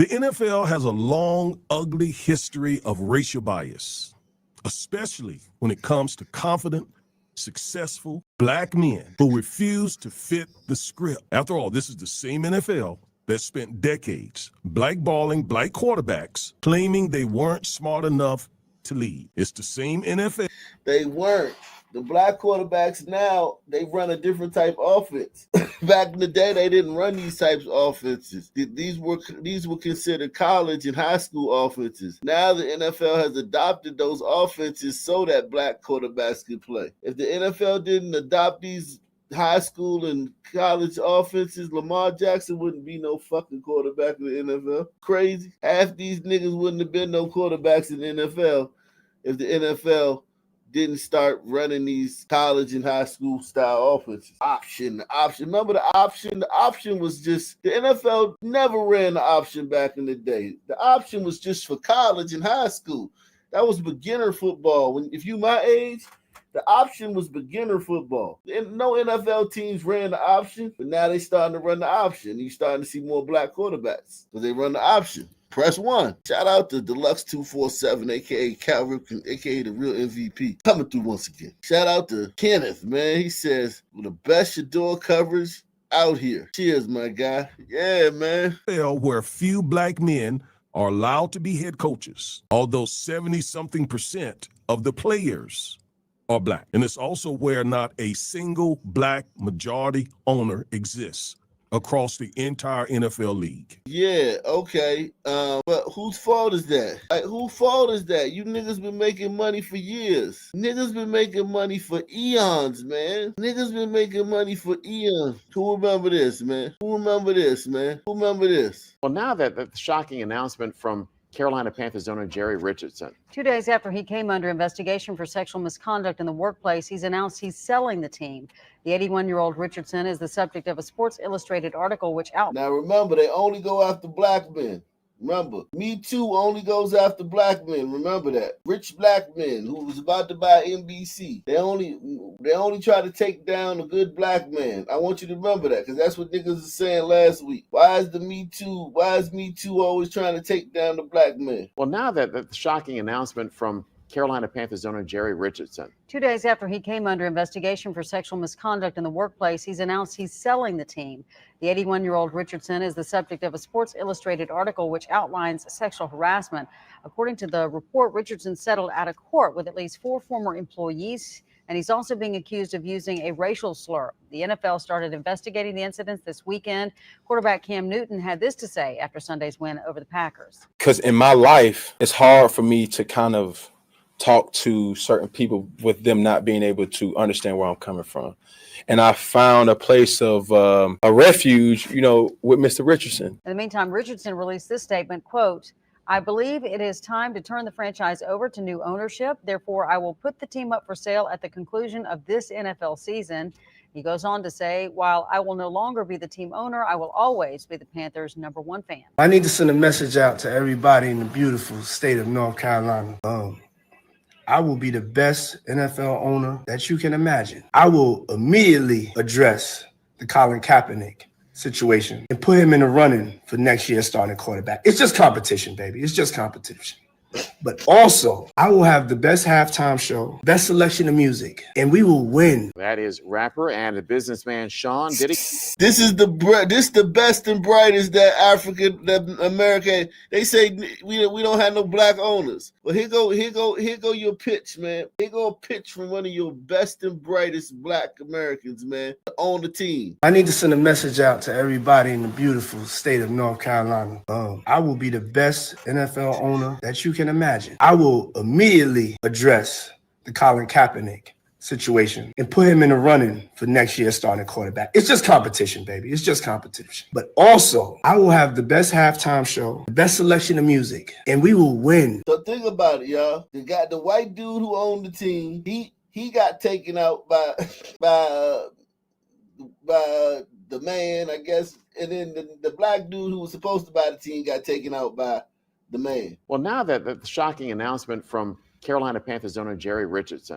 The NFL has a long, ugly history of racial bias, especially when it comes to confident, successful black men who refuse to fit the script. After all, this is the same NFL that spent decades blackballing black quarterbacks, claiming they weren't smart enough to lead. It's the same NFL. They weren't. The black quarterbacks now, they run a different type of offense. Back in the day, they didn't run these types of offenses. These were considered college and high school offenses. Now the NFL has adopted those offenses so that black quarterbacks can play. If the NFL didn't adopt these high school and college offenses, Lamar Jackson wouldn't be no fucking quarterback in the NFL. Crazy. Half these niggas wouldn't have been no quarterbacks in the NFL if the NFL didn't start running these college and high school style offenses. The option. Remember the option? The option was just, the NFL never ran the option back in the day. The option was just for college and high school. That was beginner football. If you my age, the option was beginner football. No NFL teams ran the option, but now they starting to run the option. You're starting to see more black quarterbacks because they run the option. Press 1. Shout out to Deluxe247, a.k.a. Cal Ripken, a.k.a. the real MVP. Coming through once again. Shout out to Kenneth, man. He says, well, the best Shador coverage out here. Cheers, my guy. Yeah, man. Where few black men are allowed to be head coaches, although 70-something% of the players are black. And it's also where not a single black majority owner exists across the entire NFL league. Yeah, okay. But whose fault is that? Like, whose fault is that? You niggas been making money for years. Niggas been making money for eons, man. Niggas been making money for eons. Who remember this, man? Who remember this, man? Who remember this? Well, now that the shocking announcement from Carolina Panthers owner Jerry Richardson. 2 days after he came under investigation for sexual misconduct in the workplace, he's announced he's selling the team. The 81-year-old Richardson is the subject of a Sports Illustrated article which out. Now remember, they only go after black men. Remember, Me Too only goes after black men. Remember that. Rich black men who was about to buy NBC. They only try to take down a good black man. I want you to remember that, because that's what niggas was saying last week. Why is Me Too always trying to take down the black man? Well, now that the shocking announcement from Carolina Panthers owner Jerry Richardson. 2 days after he came under investigation for sexual misconduct in the workplace, he's announced he's selling the team. The 81-year-old Richardson is the subject of a Sports Illustrated article which outlines sexual harassment. According to the report, Richardson settled out of court with at least 4 former employees, and he's also being accused of using a racial slur. The NFL started investigating the incidents this weekend. Quarterback Cam Newton had this to say after Sunday's win over the Packers. Because in my life, it's hard for me to kind of talk to certain people with them not being able to understand where I'm coming from. And I found a place of a refuge, with Mr. Richardson. In the meantime, Richardson released this statement, quote, "I believe it is time to turn the franchise over to new ownership. Therefore, I will put the team up for sale at the conclusion of this NFL season." He goes on to say, while I will no longer be the team owner, I will always be the Panthers' #1 fan. I need to send a message out to everybody in the beautiful state of North Carolina. I will be the best NFL owner that you can imagine. I will immediately address the Colin Kaepernick situation and put him in the running for next year's starting quarterback. It's just competition, baby. It's just competition. But also, I will have the best halftime show, best selection of music, and we will win. That is rapper and businessman Sean Diddy. This is the best and brightest that America. They say we don't have no black owners. But here go your pitch, man. Here go a pitch from one of your best and brightest black Americans, man, to own the team. I need to send a message out to everybody in the beautiful state of North Carolina. I will be the best NFL owner that you can imagine. I will immediately address the Colin Kaepernick situation and put him in the running for next year's starting quarterback. It's just competition, baby. It's just competition. But also, I will have the best halftime show, the best selection of music, and we will win. So think about it, y'all. They got the white dude who owned the team. He got taken out by the man, I guess, and then the black dude who was supposed to buy the team got taken out by the man. Well, now that the shocking announcement from Carolina Panthers owner Jerry Richardson.